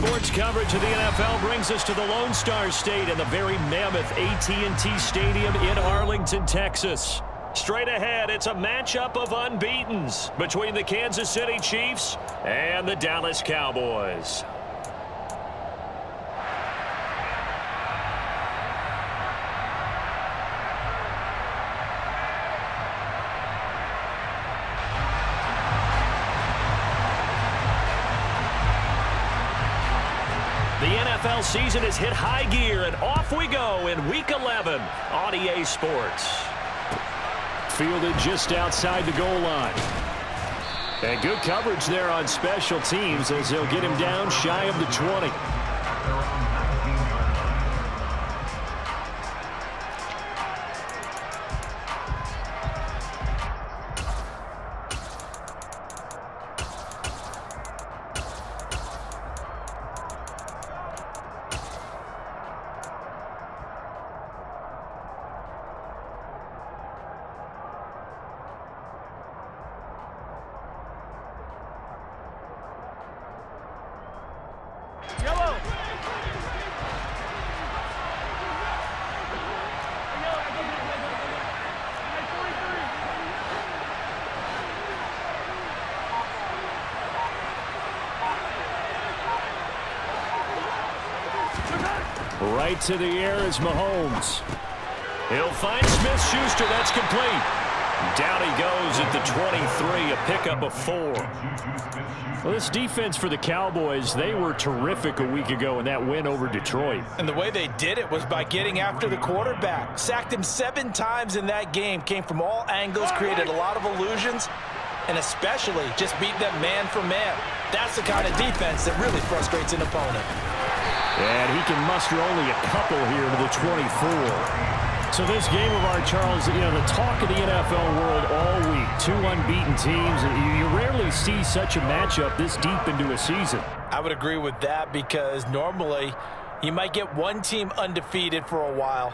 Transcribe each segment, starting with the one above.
Sports coverage of the NFL brings us to the Lone Star State and the very mammoth AT&T Stadium in Arlington, Texas. Straight ahead, it's a matchup of unbeatens between the Kansas City Chiefs and the Dallas Cowboys. The NFL season has hit high gear, and off we go in Week 11 on EA Sports. Fielded just outside the goal line. And good coverage there on special teams as they'll get him down shy of the 20. Right to the air is Mahomes. He'll find Smith-Schuster. That's complete. Down he goes at the 23, a pickup of 4. Well, this defense for the Cowboys, they were terrific a week ago in that win over Detroit. And the way they did it was by getting after the quarterback. Sacked him 7 times in that game. Came from all angles, created a lot of illusions, and especially just beat them man for man. That's the kind of defense that really frustrates an opponent. And he can muster only a couple here to the 24. So this game of ours, Charles, you know, the talk of the NFL world all week. 2 unbeaten teams. You rarely see such a matchup this deep into a season. I would agree with that because normally you might get one team undefeated for a while,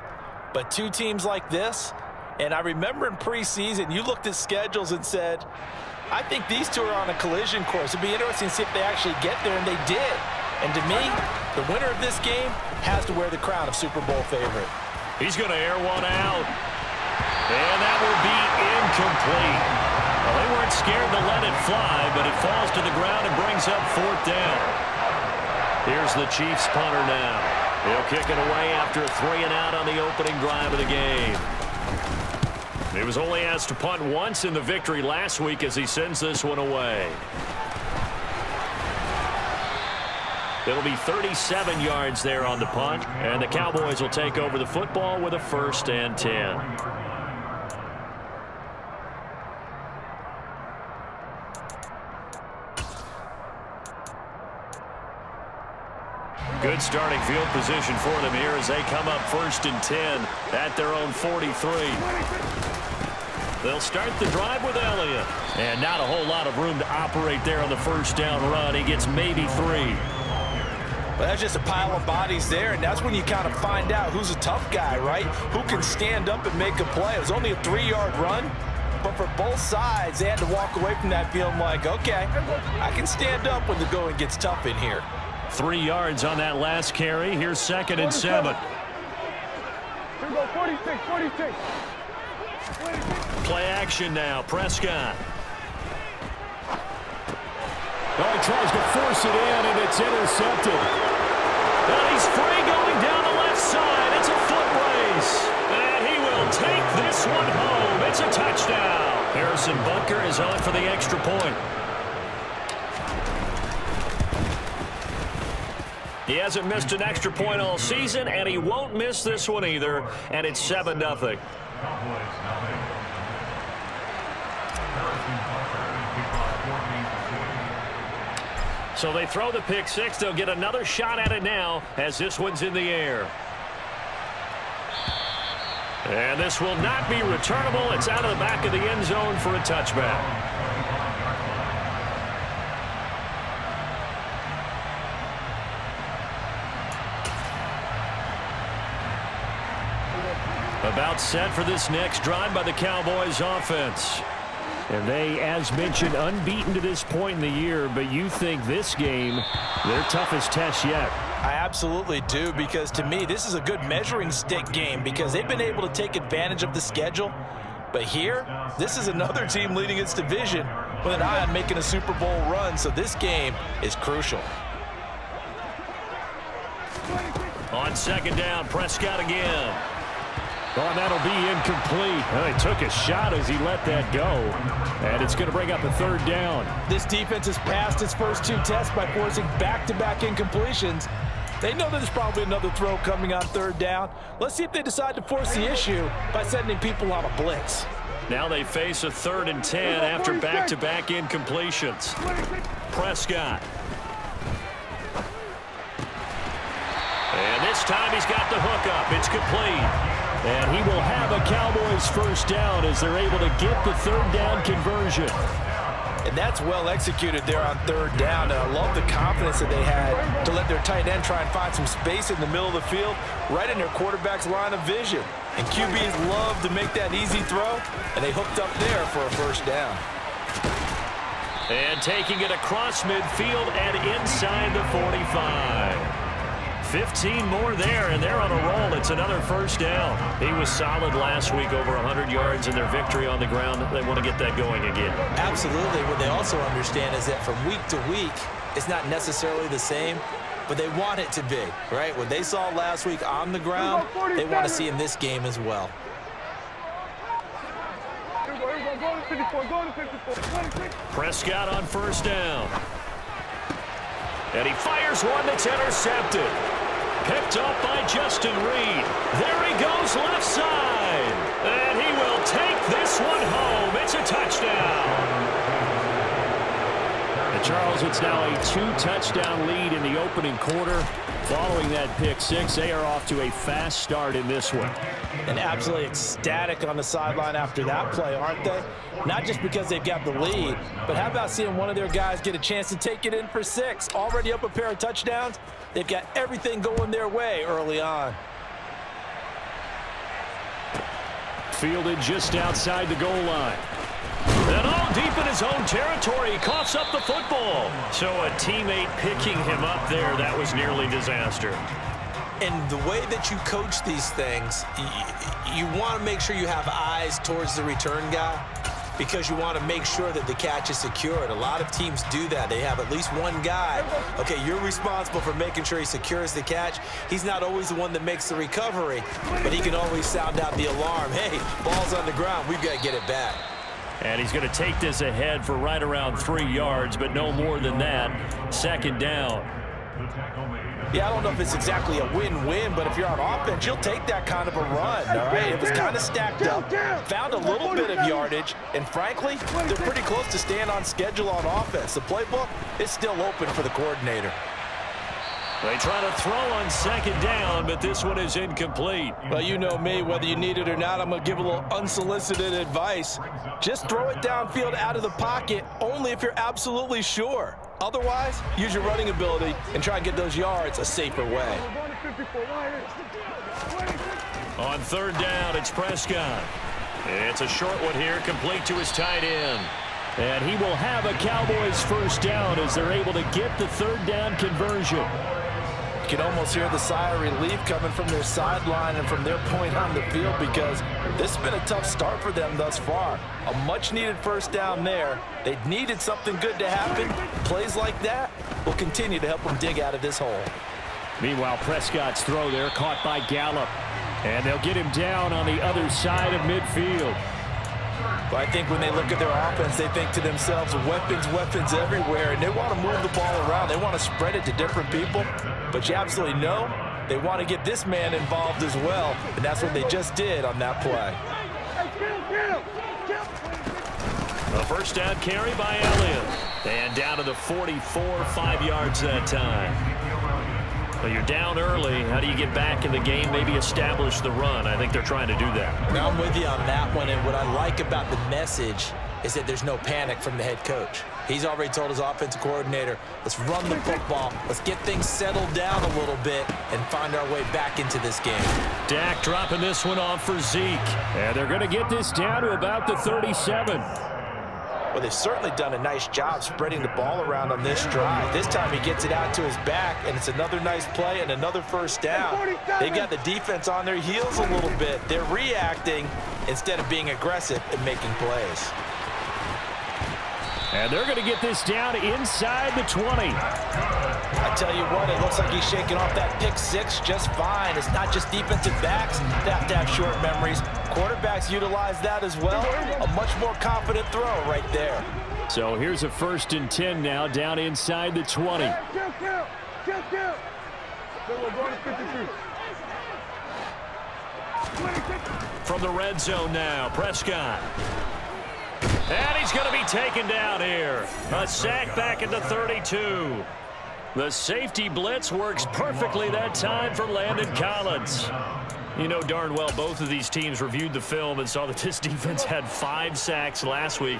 but 2 teams like this, and I remember in preseason you looked at schedules and said, I think these 2 are on a collision course. It'd be interesting to see if they actually get there, and they did. And to me, the winner of this game has to wear the crown of Super Bowl favorite. He's going to air one out. And that will be incomplete. Well, they weren't scared to let it fly, but it falls to the ground and brings up 4th down. Here's the Chiefs punter now. He'll kick it away after a 3-and-out on the opening drive of the game. He was only asked to punt once in the victory last week as he sends this one away. It'll be 37 yards there on the punt, and the Cowboys will take over the football with a 1st and 10. Good starting field position for them here as they come up 1st and 10 at their own 43. They'll start the drive with Elliott. And not a whole lot of room to operate there on the 1st down run. He gets maybe 3. Well, that's just a pile of bodies there, and that's when you kind of find out who's a tough guy, right? Who can stand up and make a play. It was only a 3-yard run, but for both sides, they had to walk away from that feeling like, okay, I can stand up when the going gets tough in here. 3 yards on that last carry. Here's 2nd and 7. Here we go, 46, 46. Play action now, Prescott. Oh, he tries to force it in, and it's intercepted. And he's free going down the left side. It's a foot race. And he will take this one home. It's a touchdown. Harrison Butker is on for the extra point. He hasn't missed an extra point all season, and he won't miss this one either. And it's 7-0. So they throw the pick 6. They'll get another shot at it now as this one's in the air. And this will not be returnable. It's out of the back of the end zone for a touchback. About set for this next drive by the Cowboys offense. And they, as mentioned, unbeaten to this point in the year, but you think this game, their toughest test yet. I absolutely do, because to me, this is a good measuring stick game because they've been able to take advantage of the schedule. But here, this is another team leading its division with an eye on making a Super Bowl run, so this game is crucial. On second down, Prescott again. Oh, and that'll be incomplete. Well, he took a shot as he let that go. And it's going to bring up a third down. This defense has passed its first two tests by forcing back-to-back incompletions. They know there's probably another throw coming on third down. Let's see if they decide to force the issue by sending people on a blitz. Now they face a 3rd and 10 after back-to-back incompletions. Prescott. And this time he's got the hook up. It's complete. And he will have a Cowboys first down as they're able to get the third down conversion. And that's well executed there on third down. And I love the confidence that they had to let their tight end try and find some space in the middle of the field, right in their quarterback's line of vision. And QBs love to make that easy throw, and they hooked up there for a first down. And taking it across midfield and inside the 45. 15 more there, and they're on a roll. It's another first down. He was solid last week, over 100 yards in their victory on the ground. They want to get that going again. Absolutely. What they also understand is that from week to week, it's not necessarily the same, but they want it to be, right? What they saw last week on the ground, they want to see in this game as well. Prescott on first down. And he fires one that's intercepted. Picked up by Justin Reed. There he goes left side. And he will take this one home. It's a touchdown. And Charles, it's now a 2-touchdown lead in the opening quarter. Following that pick six, they are off to a fast start in this one. And absolutely ecstatic on the sideline after that play, aren't they? Not just because they've got the lead, but how about seeing one of their guys get a chance to take it in for 6? Already up a pair of touchdowns. They've got everything going their way early on. Fielded just outside the goal line. And all deep in his own territory, he coughs up the football. So a teammate picking him up there, that was nearly disaster. And the way that you coach these things, you want to make sure you have eyes towards the return guy because you want to make sure that the catch is secured. A lot of teams do that. They have at least one guy. Okay, you're responsible for making sure he secures the catch. He's not always the one that makes the recovery, but he can always sound out the alarm. Hey, ball's on the ground. We've got to get it back. And he's going to take this ahead for right around 3 yards, but no more than that. Second down. Yeah, I don't know if it's exactly a win-win, but if you're on offense, you'll take that kind of a run, all right? It was kind of stacked up, found a little bit of yardage, and frankly, they're pretty close to staying on schedule on offense. The playbook is still open for the coordinator. They try to throw on second down, but this one is incomplete. Well, you know me, whether you need it or not, I'm going to give a little unsolicited advice. Just throw it downfield out of the pocket, only if you're absolutely sure. Otherwise, use your running ability and try and get those yards a safer way. On third down, it's Prescott. It's a short one here, complete to his tight end. And he will have a Cowboys first down as they're able to get the third down conversion. You can almost hear the sigh of relief coming from their sideline and from their point on the field because this has been a tough start for them thus far. A much-needed first down there. They needed something good to happen. Plays like that will continue to help them dig out of this hole. Meanwhile, Prescott's throw there caught by Gallup. And they'll get him down on the other side of midfield. But I think when they look at their offense, they think to themselves, weapons, weapons everywhere, and they want to move the ball around. They want to spread it to different people. But you absolutely know they want to get this man involved as well, and that's what they just did on that play. A first down carry by Elliott. And down to the 44, 5 yards that time. Well, you're down early. How do you get back in the game, maybe establish the run? I think they're trying to do that. Now, I'm with you on that one, and what I like about the message is that there's no panic from the head coach. He's already told his offensive coordinator, let's run the football, let's get things settled down a little bit and find our way back into this game. Dak dropping this one off for Zeke. And they're going to get this down to about the 37. Well, they've certainly done a nice job spreading the ball around on this drive. This time he gets it out to his back, and it's another nice play and another first down. They've got the defense on their heels a little bit. They're reacting instead of being aggressive and making plays. And they're going to get this down inside the 20. I tell you what, it looks like he's shaking off that pick six just fine. It's not just defensive backs that have to have short memories. Quarterbacks utilize that as well. A much more confident throw right there. So here's a 1st and 10 now, down inside the 20. From the red zone now, Prescott. And he's going to be taken down here. A sack back at the 32. The safety blitz works perfectly that time for Landon Collins. You know darn well both of these teams reviewed the film and saw that this defense had 5 sacks last week.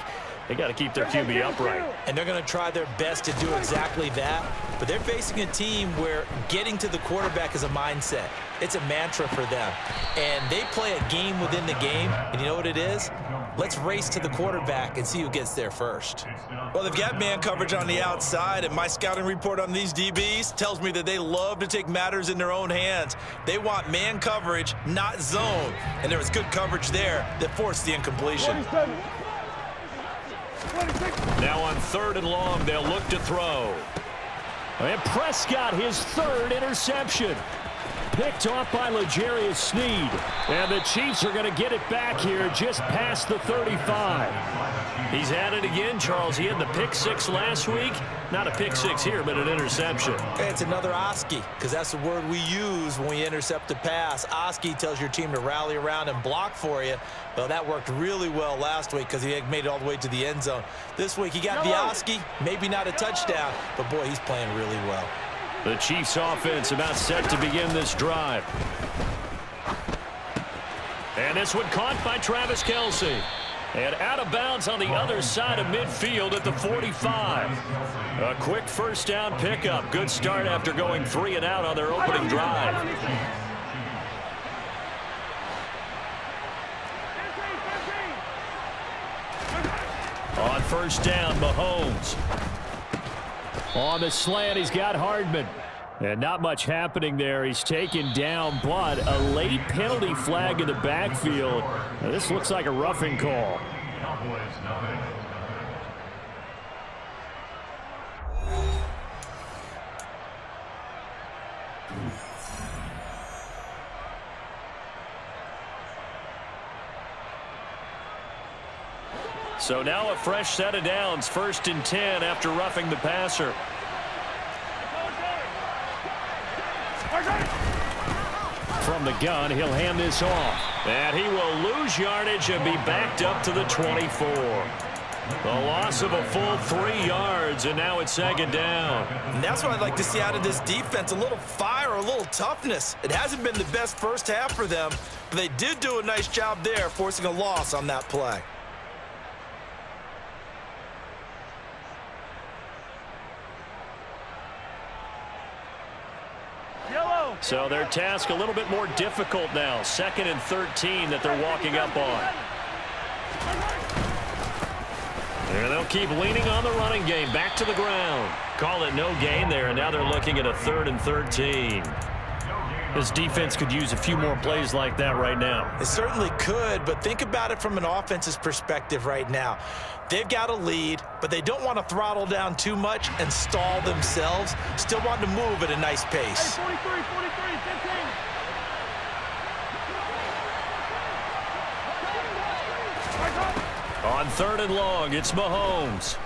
They got to keep their QB upright. And they're going to try their best to do exactly that. But they're facing a team where getting to the quarterback is a mindset. It's a mantra for them. And they play a game within the game. And you know what it is? Let's race to the quarterback and see who gets there first. Well, they've got man coverage on the outside, and my scouting report on these DBs tells me that they love to take matters in their own hands. They want man coverage, not zone. And there was good coverage there that forced the incompletion. Now on 3rd and long, they'll look to throw. And Prescott, his 3rd interception. Picked off by L'Jarius Sneed. And the Chiefs are going to get it back here just past the 35. He's at it again, Charles. He had the pick 6 last week. Not a pick 6 here, but an interception. It's another Oski, because that's the word we use when we intercept a pass. Oski tells your team to rally around and block for you. Well, that worked really well last week because he made it all the way to the end zone. This week he got the Oski, maybe not a touchdown, but boy, he's playing really well. The Chiefs offense about set to begin this drive. And this one caught by Travis Kelce. And out of bounds on the other side of midfield at the 45. A quick 1st down pickup. Good start after going 3 and out on their opening drive. On 1st down, Mahomes. On the slant, he's got Hardman. And not much happening there. He's taken down, but a late penalty flag in the backfield. Now, this looks like a roughing call. So now a fresh set of downs. 1st and 10 after roughing the passer. From the gun, he'll hand this off. And he will lose yardage and be backed up to the 24. The loss of a full 3 yards, and now it's 2nd down. And that's what I'd like to see out of this defense, a little fire, a little toughness. It hasn't been the best first half for them, but they did do a nice job there, forcing a loss on that play. So their task a little bit more difficult now. 2nd and 13 that they're walking up on. And they'll keep leaning on the running game. Back to the ground. Call it no gain there, and now they're looking at a 3rd and 13. This defense could use a few more plays like that right now. It certainly could, but think about it from an offense's perspective right now. They've got a lead, but they don't want to throttle down too much and stall themselves. Still want to move at a nice pace. Hey, 43, 15. On 3rd and long, it's Mahomes.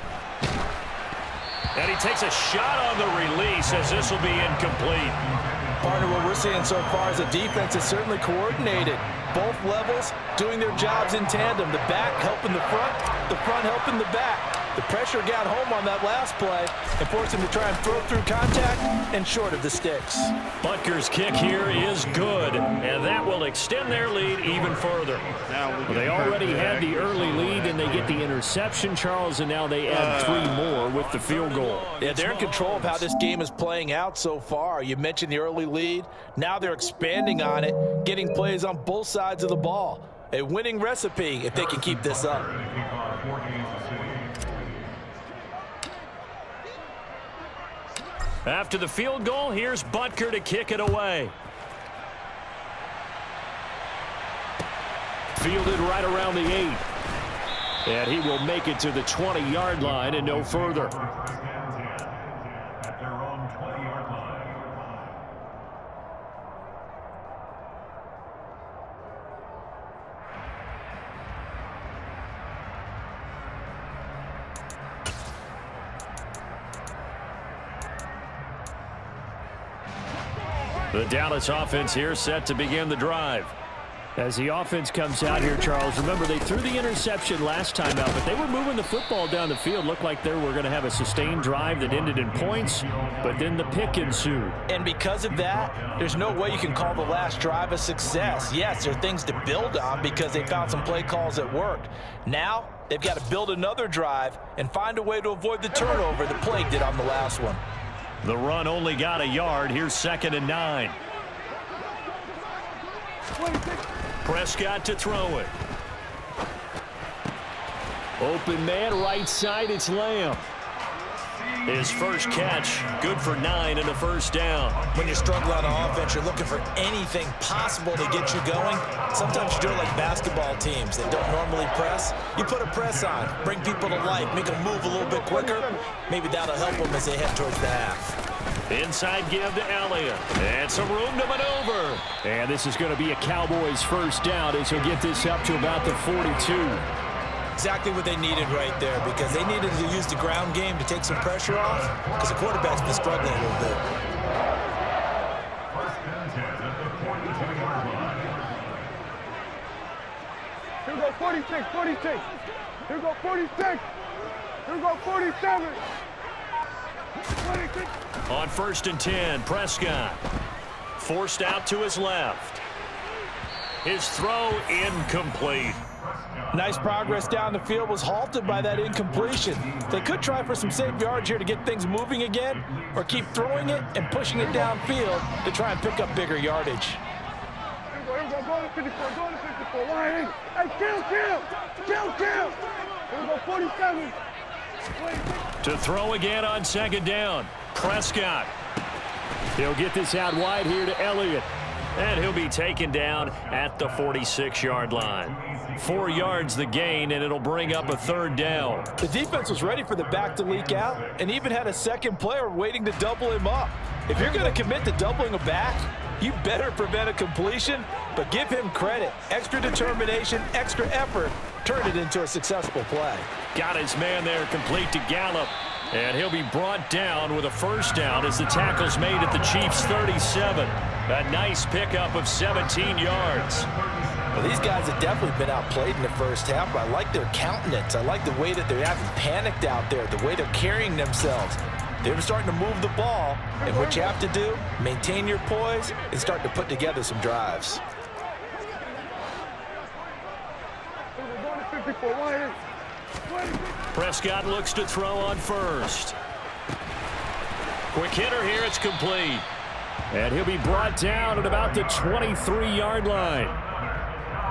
And he takes a shot on the release as this will be incomplete. Partner, what we're seeing so far is a defense that's certainly coordinated. Both levels doing their jobs in tandem. The back helping the front helping the back. The pressure got home on that last play and forced him to try and throw through contact and short of the sticks. Butker's kick here is good, and that will extend their lead even further. Well, they already had the early lead, and they get the interception, Charles, and now they add 3 more with the field goal. Yeah, they're in control of how this game is playing out so far. You mentioned the early lead. Now they're expanding on it, getting plays on both sides of the ball. A winning recipe if they can keep this up. After the field goal, here's Butker to kick it away. Fielded right around the 8. And he will make it to the 20-yard line and no further. The Dallas offense here set to begin the drive. As the offense comes out here, Charles, remember they threw the interception last time out, but they were moving the football down the field. Looked like they were going to have a sustained drive that ended in points, but then the pick ensued. And because of that, there's no way you can call the last drive a success. Yes, there are things to build on because they found some play calls that worked. Now, they've got to build another drive and find a way to avoid the turnover that plagued did on the last one. The run only got a yard. Here's 2nd and 9. Prescott to throw it. Open man, right side, it's Lamb. His first catch, good for 9 and a first down. When you're struggling on offense, you're looking for anything possible to get you going. Sometimes you do it like basketball teams that don't normally press. You put a press on, bring people to life, make them move a little bit quicker. Maybe that'll help them as they head towards the half. Inside give to Elliott. And some room to maneuver. And this is going to be a Cowboys first down as he'll get this up to about the 42. Exactly what they needed right there because they needed to use the ground game to take some pressure off because the quarterback's been struggling a little bit. Here we go 46, 46. Here we go 46. Here we go 47. 26. On 1st and 10, Prescott. Forced out to his left. His throw incomplete. Nice progress down the field was halted by that incompletion. They could try for some safe yards here to get things moving again or keep throwing it and pushing it downfield to try and pick up bigger yardage. Here we go, go to 54, go to 54. Line in. Hey, kill. Here we go 47. 26. To throw again on 2nd down. Prescott. He'll get this out wide here to Elliott. And he'll be taken down at the 46-yard line. 4 yards the gain, and it'll bring up a 3rd down. The defense was ready for the back to leak out and even had a second player waiting to double him up. If you're going to commit to doubling a back, you better prevent a completion, but give him credit. Extra determination, extra effort, turn it into a successful play. Got his man there complete to Gallup. And he'll be brought down with a first down as the tackle's made at the Chiefs' 37. A nice pickup of 17 yards. Well, these guys have definitely been outplayed in the first half, but I like their countenance. I like the way that they haven't panicked out there, the way they're carrying themselves. They're starting to move the ball, and what you have to do, maintain your poise and start to put together some drives. We're going to 54. Line in. 26. Prescott looks to throw on 1st. Quick hitter here, it's complete. And he'll be brought down at about the 23-yard line.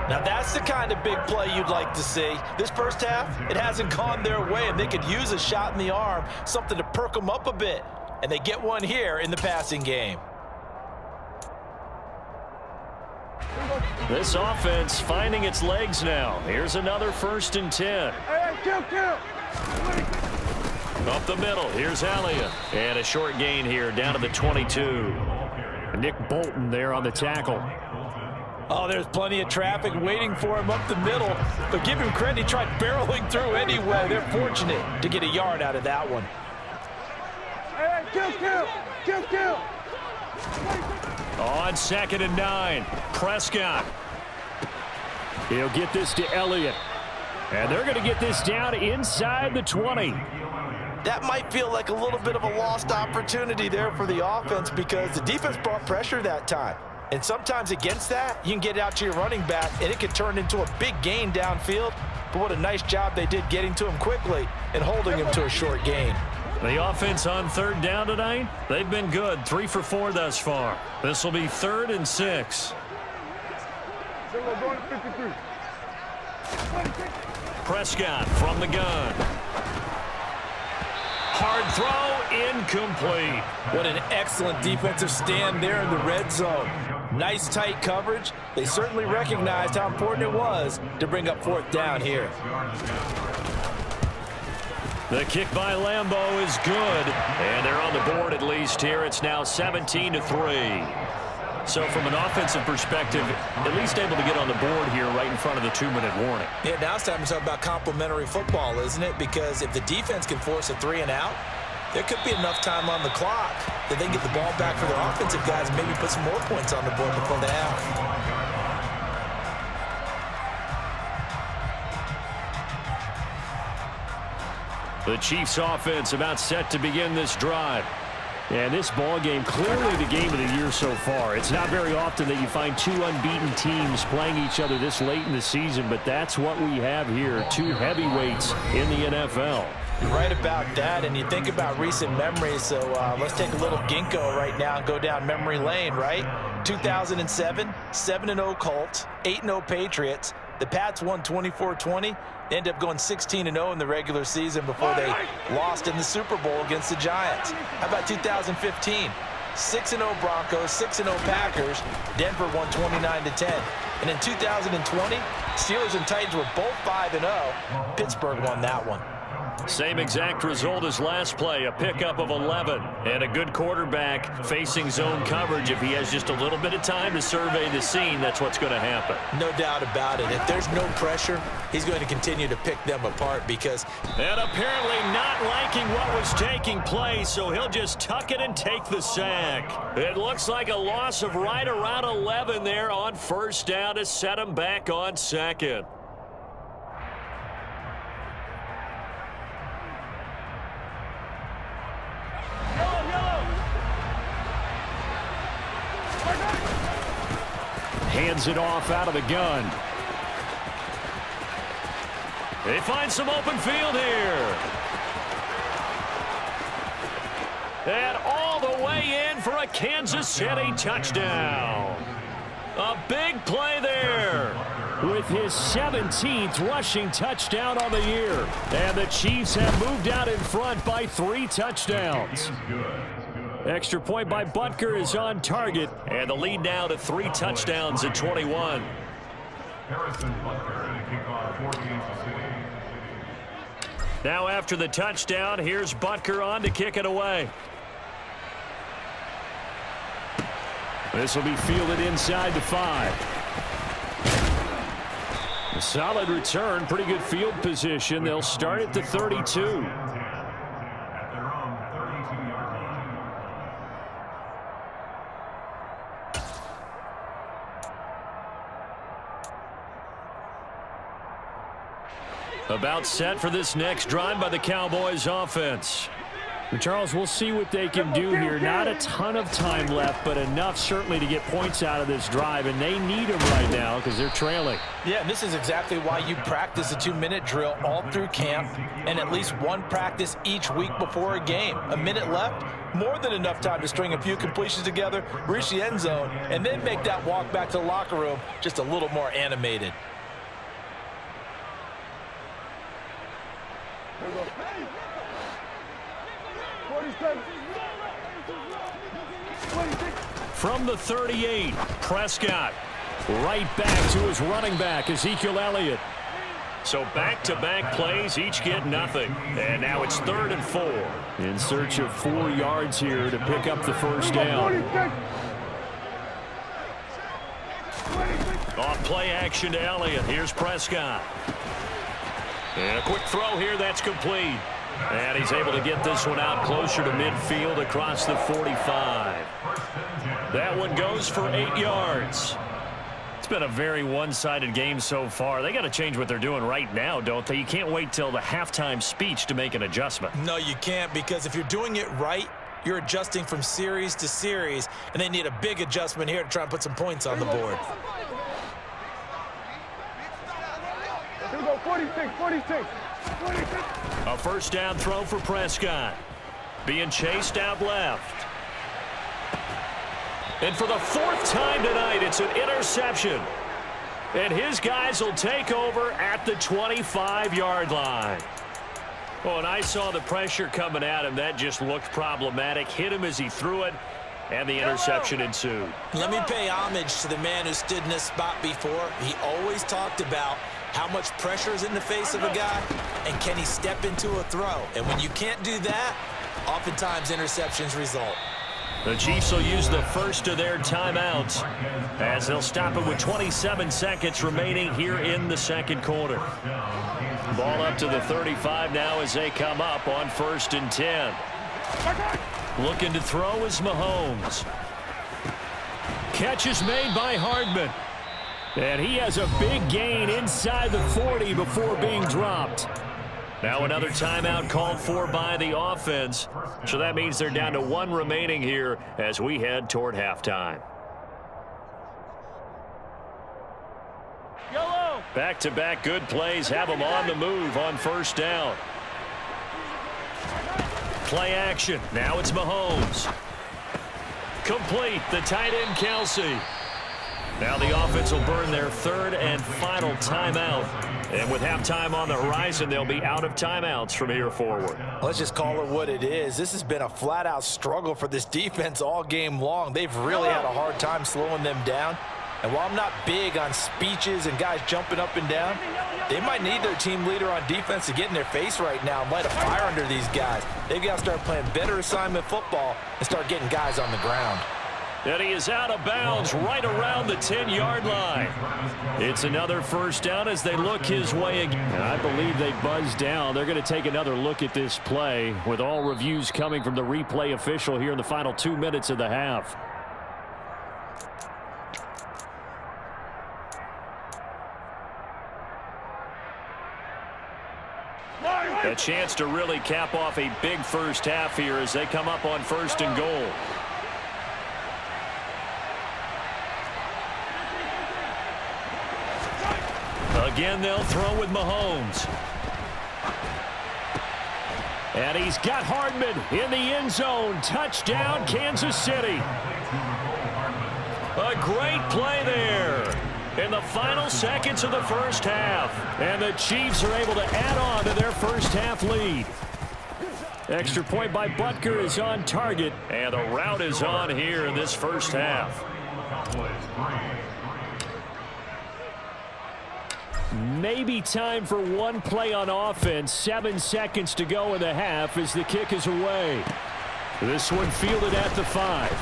Now that's the kind of big play you'd like to see. This first half, it hasn't gone their way, and they could use a shot in the arm, something to perk them up a bit. And they get one here in the passing game. This offense finding its legs now. Here's another 1st and 10. Hey, kill. Up the middle, here's Elliott. And a short gain here down to the 22. Nick Bolton there on the tackle. Oh, there's plenty of traffic waiting for him up the middle. But give him credit, he tried barreling through anyway. They're fortunate to get a yard out of that one. Hey, kill. On 2nd and 9, Prescott. He'll get this to Elliott. And they're going to get this down inside the 20. That might feel like a little bit of a lost opportunity there for the offense because the defense brought pressure that time. And sometimes against that, you can get out to your running back, and it can turn into a big gain downfield. But what a nice job they did getting to him quickly and holding him to a short gain. The offense on 3rd down tonight, they've been good. 3 for 4 thus far. This will be 3rd and 6. We're going to 53. 26. Prescott from the gun. Hard throw incomplete. What an excellent defensive stand there in the red zone. Nice tight coverage. They certainly recognized how important it was to bring up fourth down here. The kick by Lambeau is good, and they're on the board at least here. It's now 17-3. So from an offensive perspective, at least able to get on the board here right in front of the 2-minute warning. Yeah, now it's time to talk about complementary football, isn't it? Because if the defense can force a 3 and out, there could be enough time on the clock that they can get the ball back for their offensive guys and maybe put some more points on the board before the half. The Chiefs offense about set to begin this drive. And this ball game, clearly the game of the year so far. It's not very often that you find two unbeaten teams playing each other this late in the season, but that's what we have here, two heavyweights in the NFL. You're right about that, and you think about recent memories, so let's take a little ginkgo right now and go down memory lane, right? 2007, 7-0 Colts, 8-0 Patriots. The Pats won 24-20. They ended up going 16-0 in the regular season before they lost in the Super Bowl against the Giants. How about 2015? 6-0 Broncos, 6-0 Packers. Denver won 29-10. And in 2020, Steelers and Titans were both 5-0. Pittsburgh won that one. Same exact result as last play, a pickup of 11. And a good quarterback facing zone coverage. If he has just a little bit of time to survey the scene, that's what's going to happen. No doubt about it. If there's no pressure, he's going to continue to pick them apart because... And apparently not liking what was taking place, so he'll just tuck it and take the sack. It looks like a loss of right around 11 there on first down to set him back on second. Hands it off out of the gun. They find some open field here. And all the way in for a Kansas City touchdown. A big play there. With his 17th rushing touchdown on the year. And the Chiefs have moved out in front by 3 touchdowns. Extra point by Butker is on target. And the lead now to 3 touchdowns at 21. Now after the touchdown, here's Butker on to kick it away. This will be fielded inside the 5. A solid return, pretty good field position. They'll start at the 32. About set for this next drive by the Cowboys offense. Charles, we'll see what they can do here. Not a ton of time left, but enough certainly to get points out of this drive, and they need them right now because they're trailing. Yeah, and this is exactly why you practice a 2-minute drill all through camp and at least one practice each week before a game. A minute left, more than enough time to string a few completions together, reach the end zone, and then make that walk back to the locker room just a little more animated. From the 38, Prescott right back to his running back, Ezekiel Elliott. So back-to-back plays, each get nothing. And now it's 3rd and 4. In search of 4 yards here to pick up the first down. Off play action to Elliott. Here's Prescott. And a quick throw here, that's complete. And he's able to get this one out closer to midfield across the 45. That one goes for 8 yards. It's been a very one-sided game so far. They got to change what they're doing right now, don't they? You can't wait till the halftime speech to make an adjustment. No, you can't, because if you're doing it right, you're adjusting from series to series, and they need a big adjustment here to try and put some points on the board. Here we go, 46, 46. A first down throw for Prescott. Being chased out left. And for the 4th time tonight, it's an interception. And his guys will take over at the 25-yard line. Well, and I saw the pressure coming at him. That just looked problematic. Hit him as he threw it, and the interception ensued. Let me pay homage to the man who stood in this spot before. He always talked about how much pressure is in the face of a guy, and can he step into a throw? And when you can't do that, oftentimes interceptions result. The Chiefs will use the first of their timeouts as they'll stop it with 27 seconds remaining here in the second quarter. Ball up to the 35 now as they come up on 1st and 10. Looking to throw is Mahomes. Catch is made by Hardman. And he has a big gain inside the 40 before being dropped. Now another timeout called for by the offense. So that means they're down to 1 remaining here as we head toward halftime. Back-to-back good plays have them on the move on 1st down. Play action. Now it's Mahomes. Complete. The tight end, Kelsey. Now the offense will burn their 3rd and final timeout. And with halftime on the horizon, they'll be out of timeouts from here forward. Let's just call it what it is. This has been a flat-out struggle for this defense all game long. They've really had a hard time slowing them down. And while I'm not big on speeches and guys jumping up and down, they might need their team leader on defense to get in their face right now and light a fire under these guys. They've got to start playing better assignment football and start getting guys on the ground. And he is out of bounds right around the 10-yard line. It's another 1st down as they look his way again. And I believe they buzzed down. They're going to take another look at this play with all reviews coming from the replay official here in the final 2 minutes of the half. A chance to really cap off a big first half here as they come up on 1st and goal. Again, they'll throw with Mahomes. And he's got Hardman in the end zone. Touchdown, Kansas City. A great play there in the final seconds of the first half. And the Chiefs are able to add on to their first half lead. Extra point by Butker is on target. And the route is on here in this first half. Maybe time for one play on offense. 7 seconds to go in the half as the kick is away. This one fielded at the 5.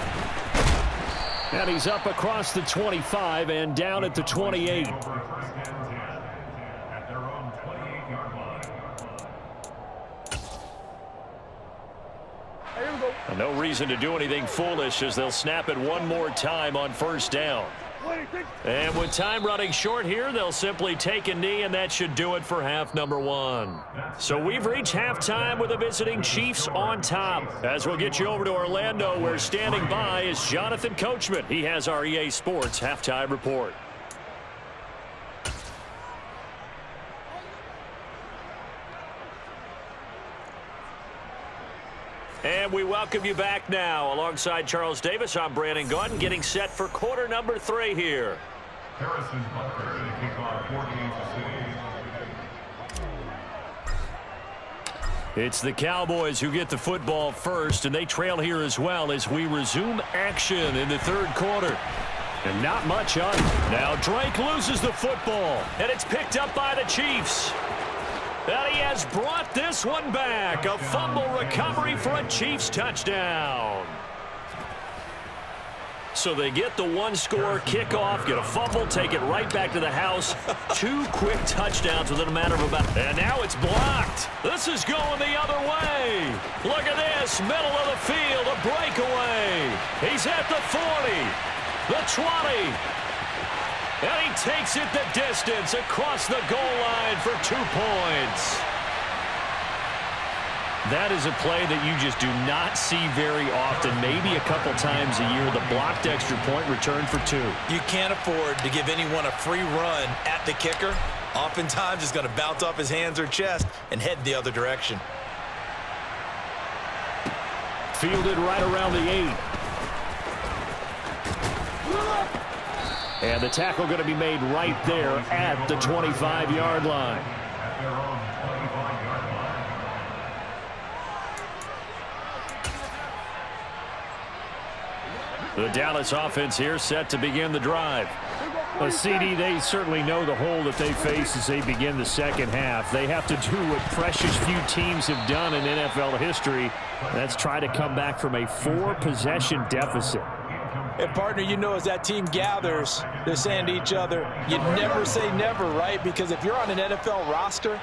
And he's up across the 25 and down at the 28. No reason to do anything foolish as they'll snap it one more time on 1st down. And with time running short here, they'll simply take a knee, and that should do it for half number 1. So we've reached halftime with the visiting Chiefs on top. As we'll get you over to Orlando, where standing by is Jonathan Coachman. He has our EA Sports halftime report. And we welcome you back now. Alongside Charles Davis, I'm Brandon Gunn, getting set for quarter number 3 here. Harrison Butker to kick off 14-6. It's the Cowboys who get the football first, and they trail here as well as we resume action in the 3rd quarter. And not much on it. Now Drake loses the football, and it's picked up by the Chiefs. And he has brought this one back. A fumble recovery for a Chiefs touchdown. So they get the 1-score kickoff, get a fumble, take it right back to the house. 2 quick touchdowns within a matter of about... And now it's blocked. This is going the other way. Look at this. Middle of the field, a breakaway. He's at the 40, the 20. And he takes it the distance across the goal line for 2 points. That is a play that you just do not see very often, maybe a couple times a year. The blocked extra point return for 2. You can't afford to give anyone a free run at the kicker. Oftentimes, it's going to bounce off his hands or chest and head the other direction. Fielded right around the 8. And the tackle going to be made right there at the 25-yard line. The Dallas offense here set to begin the drive. Well, CD, they certainly know the hole that they face as they begin the second half. They have to do what precious few teams have done in NFL history. That's try to come back from a 4-possession deficit. And, partner, you know, as that team gathers, they're saying to each other, you never say never, right? Because if you're on an NFL roster,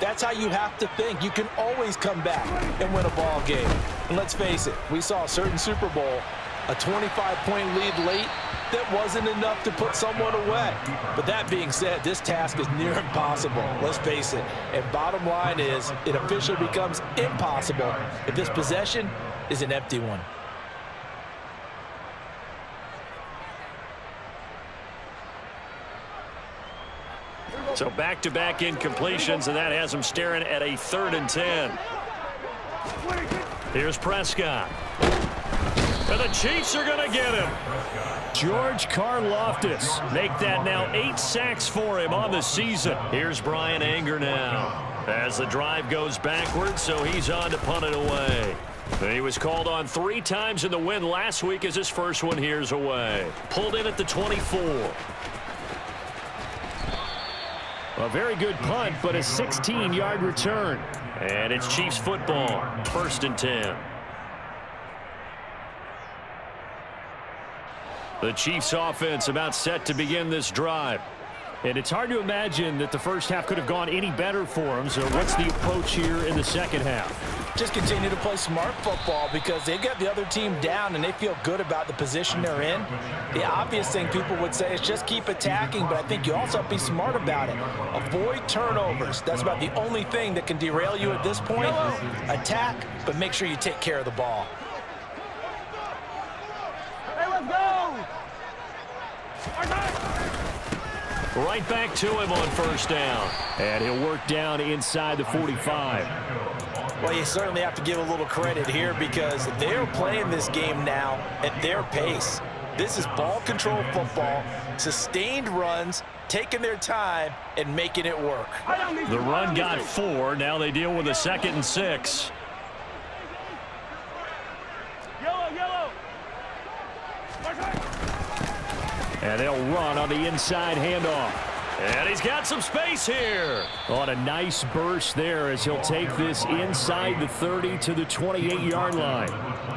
that's how you have to think. You can always come back and win a ball game. And let's face it, we saw a certain Super Bowl, a 25-point lead late, that wasn't enough to put someone away. But that being said, this task is near impossible. Let's face it. And bottom line is, it officially becomes impossible if this possession is an empty one. So back-to-back incompletions, and that has them staring at a 3rd and 10. Here's Prescott. And the Chiefs are going to get him. George Karlaftis. Make that now 8 sacks for him on the season. Here's Brian Anger now as the drive goes backwards, so he's on to punt it away. He was called on 3 times in the win last week as his first one here's away. Pulled in at the 24. A very good punt, but a 16-yard return. And it's Chiefs football, 1st and 10. The Chiefs offense about set to begin this drive. And it's hard to imagine that the first half could have gone any better for them. So what's the approach here in the second half? Just continue to play smart football because they got the other team down and they feel good about the position they're in. The obvious thing people would say is just keep attacking, but I think you also have to be smart about it. Avoid turnovers. That's about the only thing that can derail you at this point. Attack, but make sure you take care of the ball. Hey, let's go! Right back to him on 1st down. And he'll work down inside the 45. Well, you certainly have to give a little credit here because they're playing this game now at their pace. This is ball control football, sustained runs, taking their time, and making it work. The run got 4. Now they deal with a 2nd and 6. Yellow. And they'll run on the inside handoff. And he's got some space here. On a nice burst there as he'll take this inside the 30 to the 28-yard line.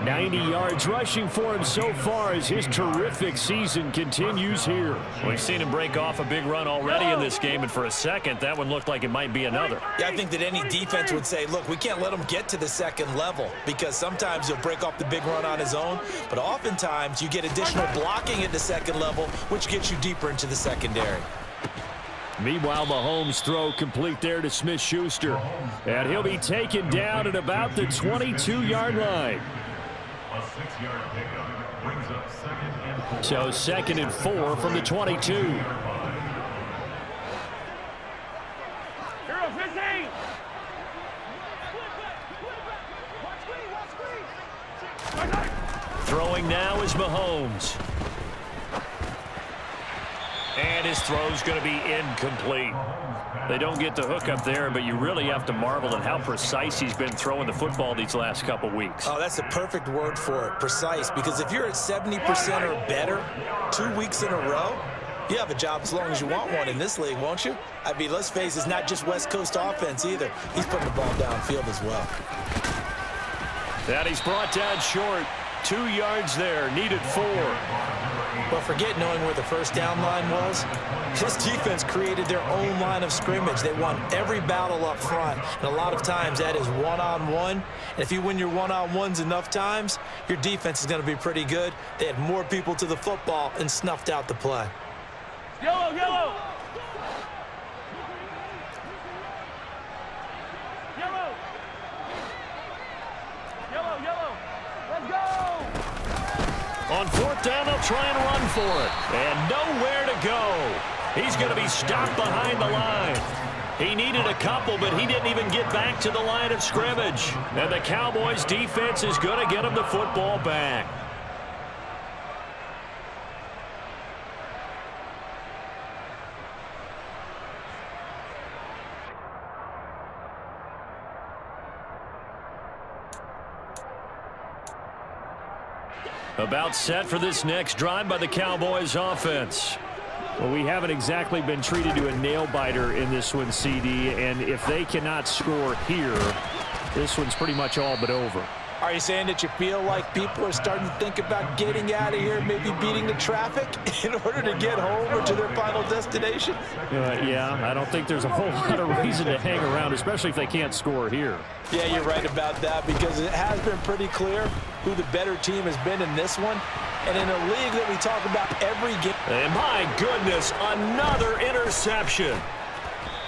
90 yards rushing for him so far as his terrific season continues here. We've seen him break off a big run already in this game, and for a second, that one looked like it might be another. Yeah, I think that any defense would say, look, we can't let him get to the second level because sometimes he'll break off the big run on his own, but oftentimes you get additional blocking at the second level, which gets you deeper into the secondary. Meanwhile, Mahomes' throw complete there to Smith-Schuster. And he'll be taken down at about the 22-yard line. A 6-yard pickup brings up 2nd and 4. So 2nd and 4 from the 22. Hero 15! Throwing now is Mahomes. And his throw's going to be incomplete. They don't get the hook up there, but you really have to marvel at how precise he's been throwing the football these last couple weeks. Oh, that's the perfect word for it, precise, because if you're at 70% or better 2 weeks in a row, you have a job as long as you want one in this league, won't you? I mean, let's face it, it's not just West Coast offense either. He's putting the ball downfield as well. That he's brought down short. 2 yards there, needed 4. But forget knowing where the first down line was. This defense created their own line of scrimmage. They won every battle up front, and a lot of times that is one-on-one. And if you win your one-on-ones enough times, your defense is going to be pretty good. They had more people to the football and snuffed out the play. Yellow! Yellow! Let's go! On 4th down, they'll try and run for it. And nowhere to go. He's going to be stopped behind the line. He needed a couple, but he didn't even get back to the line of scrimmage. And the Cowboys defense is going to get him the football back. About set for this next drive by the Cowboys offense. Well, we haven't exactly been treated to a nail-biter in this one, CD, and if they cannot score here, this one's pretty much all but over. Are you saying that you feel like people are starting to think about getting out of here, maybe beating the traffic in order to get home or to their final destination? Yeah, I don't think there's a whole lot of reason to hang around, especially if they can't score here. Yeah, you're right about that, because it has been pretty clear who the better team has been in this one. And in a league that we talk about every game. And my goodness, another interception.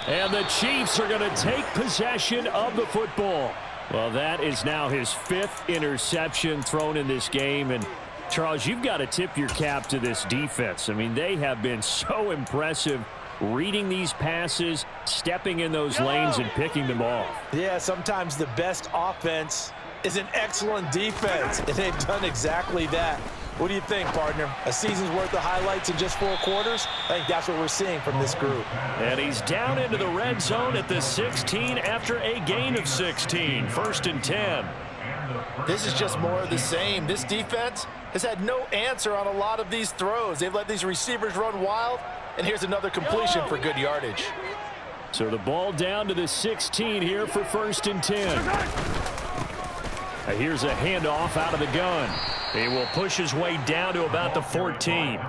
And the Chiefs are going to take possession of the football. Well, that is now his 5th interception thrown in this game. And, Charles, you've got to tip your cap to this defense. I mean, they have been so impressive reading these passes, stepping in those lanes, and picking them off. Yeah, sometimes the best offense is an excellent defense, and they've done exactly that. What do you think, partner? A season's worth of highlights in just 4 quarters? I think that's what we're seeing from this group. And he's down into the red zone at the 16 after a gain of 16. 1st and 10. This is just more of the same. This defense has had no answer on a lot of these throws. They've let these receivers run wild, and here's another completion for good yardage. So the ball down to the 16 here for 1st and 10. Here's a handoff out of the gun. He will push his way down to about the 14.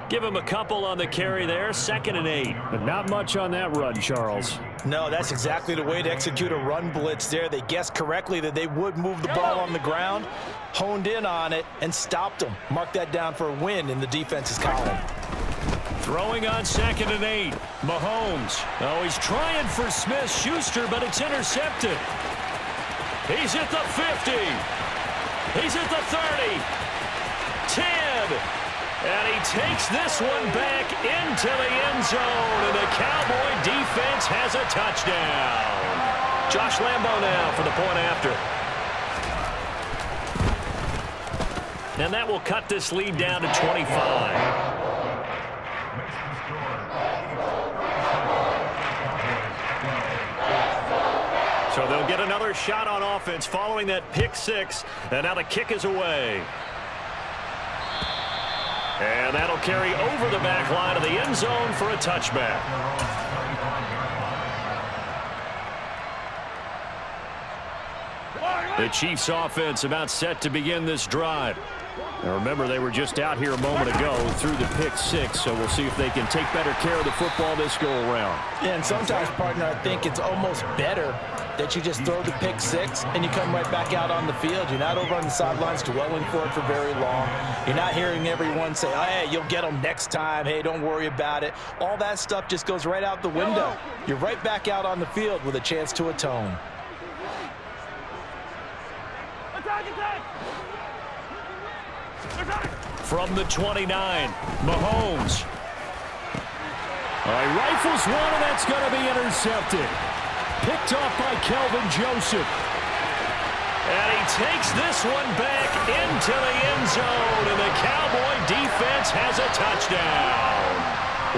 Give him a couple on the carry there. 2nd and 8. But not much on that run, Charles. No, that's exactly the way to execute a run blitz there. They guessed correctly that they would move the ball on the ground, honed in on it, and stopped them. Mark that down for a win in the defense's column. Throwing on 2nd and 8. Mahomes. Oh, he's trying for Smith-Schuster, but it's intercepted. He's at the 50. He's at the 30. 10. And he takes this one back into the end zone. And the Cowboy defense has a touchdown. Josh Lambo now for the point after. And that will cut this lead down to 25. So they'll get another shot on offense following that pick 6. And now the kick is away. And that'll carry over the back line of the end zone for a touchback. The Chiefs offense about set to begin this drive. Now remember, they were just out here a moment ago through the pick 6, so we'll see if they can take better care of the football this go around. Yeah, and sometimes, partner, I think it's almost better that you just throw the pick 6 and you come right back out on the field. You're not over on the sidelines dwelling for it for very long. You're not hearing everyone say, oh, hey, you'll get them next time. Hey, don't worry about it. All that stuff just goes right out the window. You're right back out on the field with a chance to atone. From the 29, Mahomes. He rifles one, and that's going to be intercepted. Picked off by Kelvin Joseph. And he takes this one back into the end zone, and the Cowboy defense has a touchdown.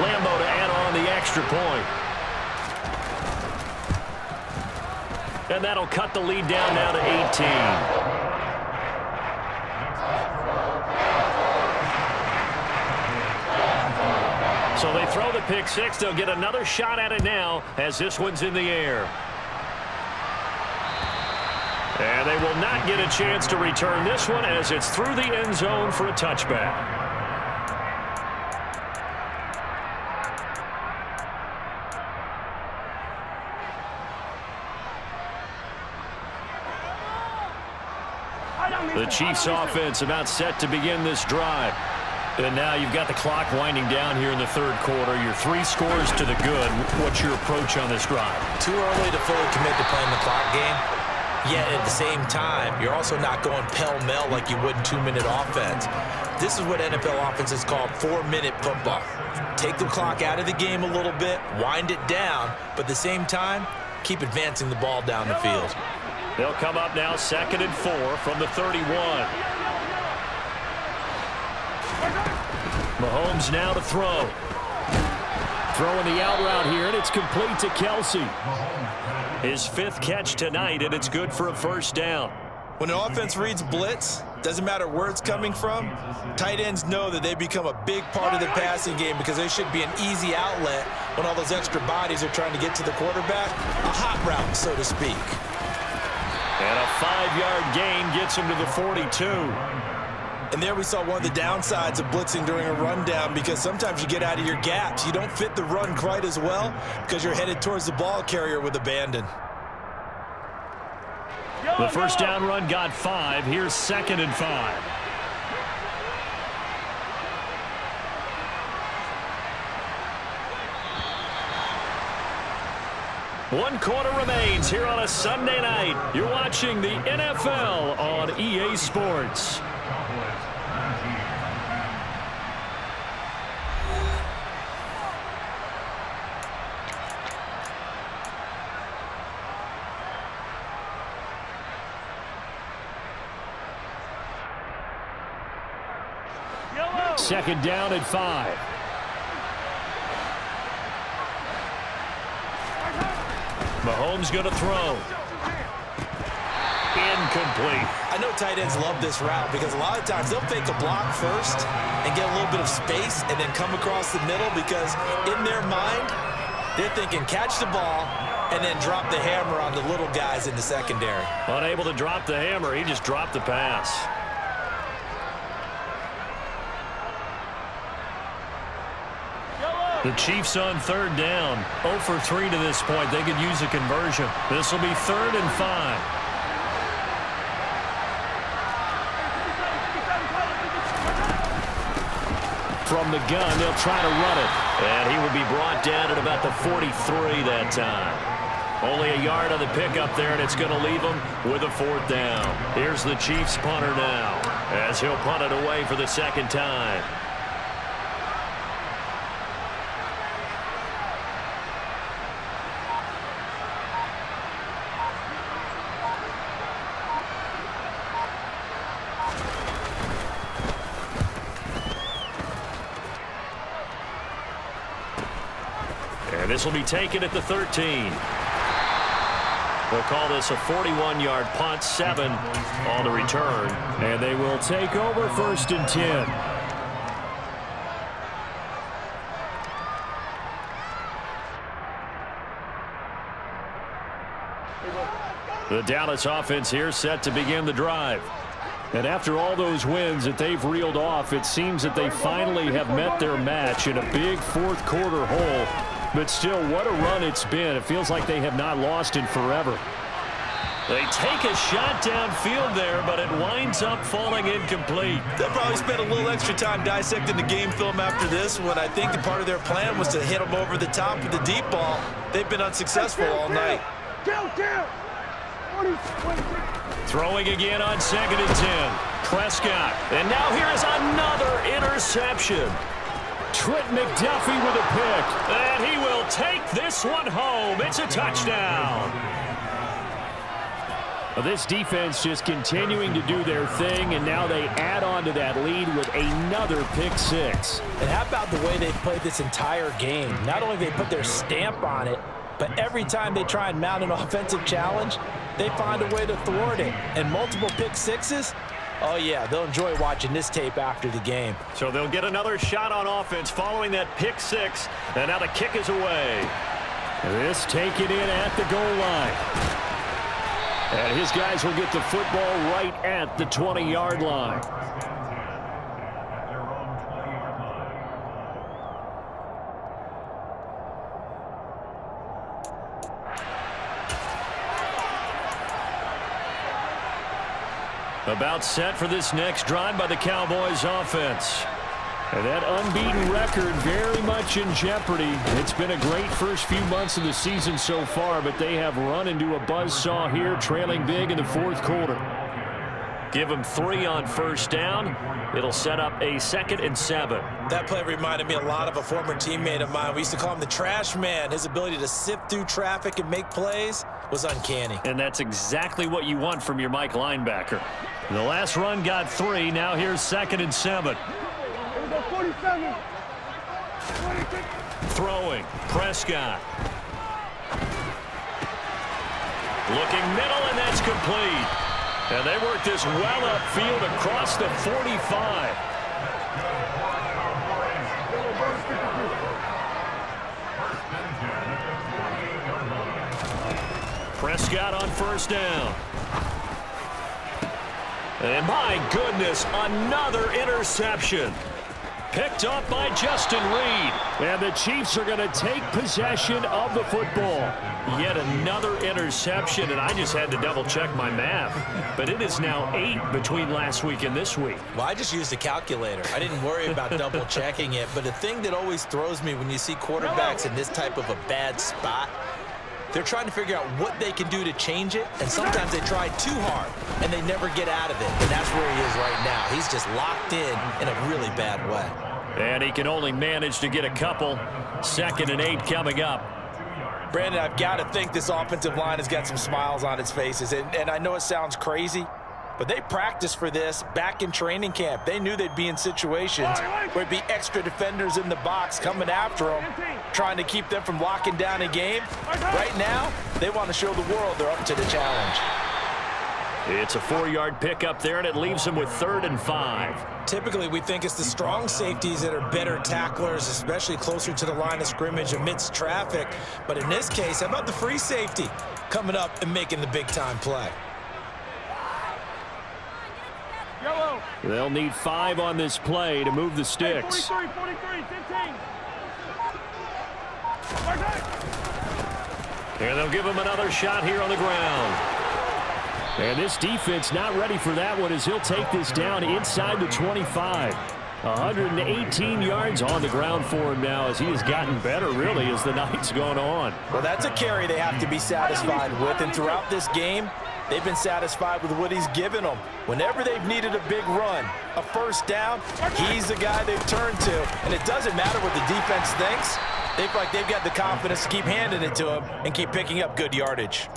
Lambo to add on the extra point. And that'll cut the lead down now to 18. So they throw the pick 6. They'll get another shot at it now as this one's in the air. And they will not get a chance to return this one as it's through the end zone for a touchback. The Chiefs offense about set to begin this drive. And now you've got the clock winding down here in the 3rd quarter. Your 3 scores to the good. What's your approach on this drive? Too early to fully commit to playing the clock game. Yet at the same time, you're also not going pell-mell like you would in 2-minute offense. This is what NFL offenses call 4-minute football. Take the clock out of the game a little bit, wind it down, but at the same time, keep advancing the ball down the field. They'll come up now 2nd and 4 from the 31. Mahomes now to throw. Throwing the out route here, and it's complete to Kelsey. His 5th catch tonight, and it's good for a 1st down. When an offense reads blitz, doesn't matter where it's coming from, tight ends know that they become a big part of the passing game because they should be an easy outlet when all those extra bodies are trying to get to the quarterback. A hot route, so to speak. And a 5-yard gain gets him to the 42. And there we saw one of the downsides of blitzing during a rundown, because sometimes you get out of your gaps. You don't fit the run quite as well because you're headed towards the ball carrier with abandon. The first down run got 5. Here's 2nd and 5. One quarter remains here on a Sunday night. You're watching the NFL on EA Sports. Second down at 5. Mahomes going to throw. Incomplete. I know tight ends love this route because a lot of times they'll fake a block first and get a little bit of space and then come across the middle, because in their mind, they're thinking catch the ball and then drop the hammer on the little guys in the secondary. Unable to drop the hammer, he just dropped the pass. The Chiefs on third down. 0 for 3 to this point. They could use a conversion. This will be 3rd and 5. From the gun, they'll try to run it. And he will be brought down at about the 43 that time. Only a yard on the pickup there, and it's going to leave him with a 4th down. Here's the Chiefs punter now, as he'll punt it away for the 2nd time. And this will be taken at the 13. They'll call this a 41-yard punt, 7 on the return. And they will take over 1st and 10. The Dallas offense here set to begin the drive. And after all those wins that they've reeled off, it seems that they finally have met their match in a big 4th quarter hole. But still, what a run it's been. It feels like they have not lost in forever. They take a shot downfield there, but it winds up falling incomplete. They'll probably spend a little extra time dissecting the game film after this one. I think the part of their plan was to hit them over the top with the deep ball. They've been unsuccessful all night. Throwing again on 2nd and 10. Prescott. And now here is another interception. Trent McDuffie with a pick. And he will take this one home. It's a touchdown. Well, this defense just continuing to do their thing, and now they add on to that lead with another pick 6. And how about the way they played this entire game? Not only they put their stamp on it, but every time they try and mount an offensive challenge, they find a way to thwart it. And multiple pick 6s, oh yeah, they'll enjoy watching this tape after the game. So they'll get another shot on offense following that pick 6, and now the kick is away. This taken in at the goal line. And his guys will get the football right at the 20-yard line. About set for this next drive by the Cowboys offense. And that unbeaten record very much in jeopardy. It's been a great first few months of the season so far, but they have run into a buzzsaw here, trailing big in the 4th quarter. Give them 3 on first down. It'll set up a 2nd and 7. That play reminded me a lot of a former teammate of mine. We used to call him the trash man. His ability to sift through traffic and make plays was uncanny. And that's exactly what you want from your Mike linebacker. The last run got 3. Now here's 2nd and 7. 47. Throwing. Prescott. Looking middle, and that's complete. And they work this well upfield across the 45. Prescott on first down. And my goodness, another interception. Picked up by Justin Reed. And the Chiefs are going to take possession of the football. Yet another interception, and I just had to double-check my math. But it is now 8 between last week and this week. Well, I just used a calculator. I didn't worry about double-checking it. But the thing that always throws me when you see quarterbacks in this type of a bad spot, they're trying to figure out what they can do to change it, and sometimes they try too hard, and they never get out of it. And that's where he is right now. He's just locked in a really bad way. And he can only manage to get a couple. 2nd and 8 coming up. Brandon, I've got to think this offensive line has got some smiles on its faces. And I know it sounds crazy, but they practiced for this back in training camp. They knew they'd be in situations where it'd be extra defenders in the box coming after them, trying to keep them from locking down a game. Right now, they want to show the world they're up to the challenge. It's a 4-yard pickup there, and it leaves them with 3rd and 5. Typically, we think it's the strong safeties that are better tacklers, especially closer to the line of scrimmage amidst traffic. But in this case, how about the free safety coming up and making the big-time play? Yellow. They'll need 5 on this play to move the sticks. 43, 43, 15. And they'll give him another shot here on the ground. And this defense not ready for that one as he'll take this down inside the 25. 118 yards on the ground for him now as he has gotten better, really, as the night's gone on. Well, that's a carry they have to be satisfied with. And throughout this game, they've been satisfied with what he's given them. Whenever they've needed a big run, a first down, he's the guy they've turned to. And it doesn't matter what the defense thinks. They feel like they've got the confidence to keep handing it to him and keep picking up good yardage.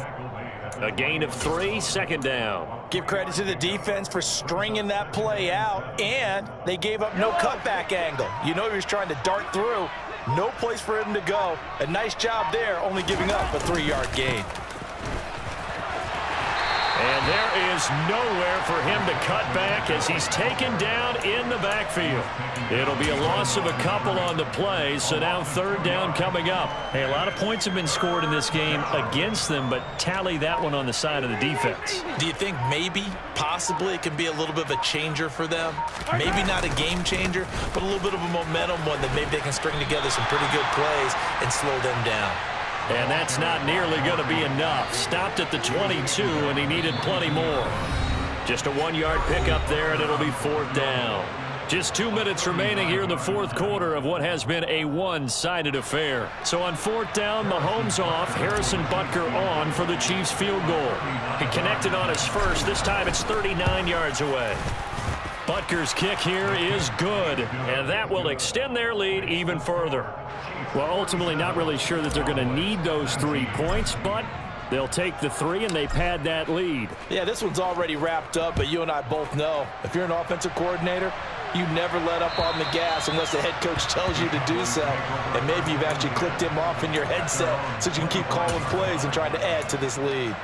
A gain of 3, 2nd down. Give credit to the defense for stringing that play out, and they gave up no cutback angle. You know he was trying to dart through. No place for him to go. A nice job there, only giving up a 3-yard gain. And there is nowhere for him to cut back as he's taken down in the backfield. It'll be a loss of a couple on the play, so now 3rd down coming up. Hey, a lot of points have been scored in this game against them, but tally that one on the side of the defense. Do you think maybe, possibly, it can be a little bit of a changer for them? Maybe not a game changer, but a little bit of a momentum one that maybe they can string together some pretty good plays and slow them down. And that's not nearly going to be enough. Stopped at the 22, and he needed plenty more. Just a 1-yard pickup there, and it'll be 4th down. Just 2 minutes remaining here in the 4th quarter of what has been a one-sided affair. So on 4th down, Mahomes off, Harrison Butker on for the Chiefs field goal. He connected on his first. This time it's 39 yards away. Butker's kick here is good, and that will extend their lead even further. Well, ultimately not really sure that they're going to need those 3 points, but they'll take the 3 and they pad that lead. Yeah, this one's already wrapped up, but you and I both know if you're an offensive coordinator, you never let up on the gas unless the head coach tells you to do so. And maybe you've actually clicked him off in your headset so you can keep calling plays and trying to add to this lead.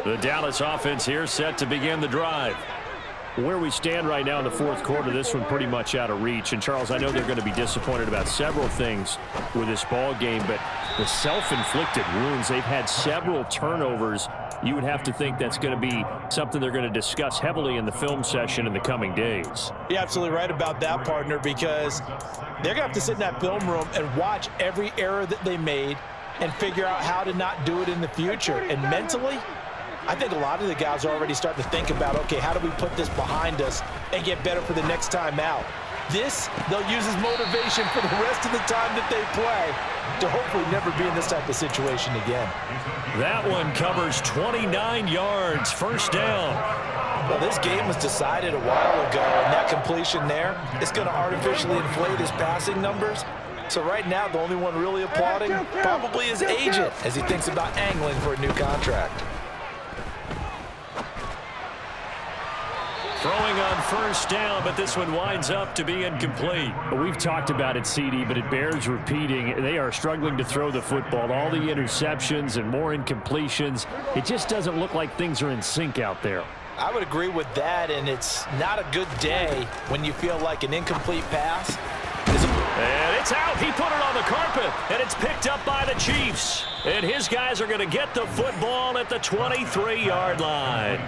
The Dallas offense here set to begin the drive. Where we stand right now in the 4th quarter, this one pretty much out of reach. And, Charles, I know they're going to be disappointed about several things with this ball game, but the self-inflicted wounds, they've had several turnovers. You would have to think that's going to be something they're going to discuss heavily in the film session in the coming days. You're absolutely right about that, partner, because they're going to have to sit in that film room and watch every error that they made and figure out how to not do it in the future. And mentally, I think a lot of the guys are already starting to think about, okay, how do we put this behind us and get better for the next time out? This, they'll use as motivation for the rest of the time that they play to hopefully never be in this type of situation again. That one covers 29 yards, 1st down. Well, this game was decided a while ago, and that completion there is going to artificially inflate his passing numbers. So right now, the only one really applauding probably his agent as he thinks about angling for a new contract. Throwing on first down, but this one winds up to be incomplete. We've talked about it, CD, but it bears repeating. They are struggling to throw the football. All the interceptions and more incompletions. It just doesn't look like things are in sync out there. I would agree with that, and it's not a good day when you feel like an incomplete pass. And it's out. He put it on the carpet, and it's picked up by the Chiefs. And his guys are going to get the football at the 23-yard line.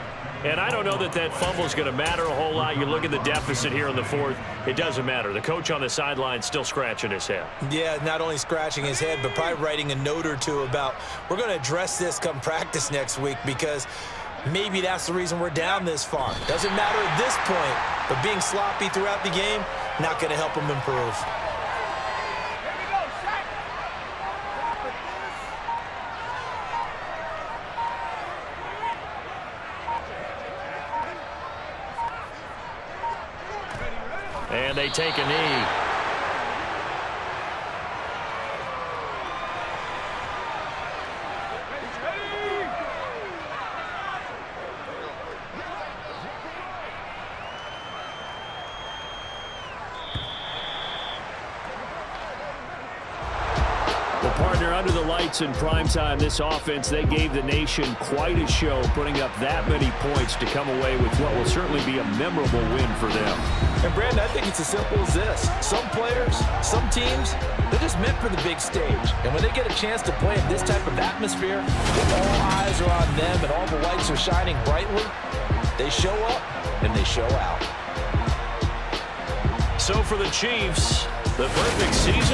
And I don't know that that fumble is going to matter a whole lot. You look at the deficit here in the fourth, it doesn't matter. The coach on the sideline still scratching his head. Yeah, not only scratching his head, but probably writing a note or two about, we're going to address this come practice next week, because maybe that's the reason we're down this far. Doesn't matter at this point, but being sloppy throughout the game, not going to help him improve. And they take a knee. Well, partner, under the lights in primetime, this offense, they gave the nation quite a show, putting up that many points to come away with what will certainly be a memorable win for them. And, Brandon, I think it's as simple as this. Some players, some teams, they're just meant for the big stage. And when they get a chance to play in this type of atmosphere, all eyes are on them and all the lights are shining brightly, they show up and they show out. So for the Chiefs, the perfect season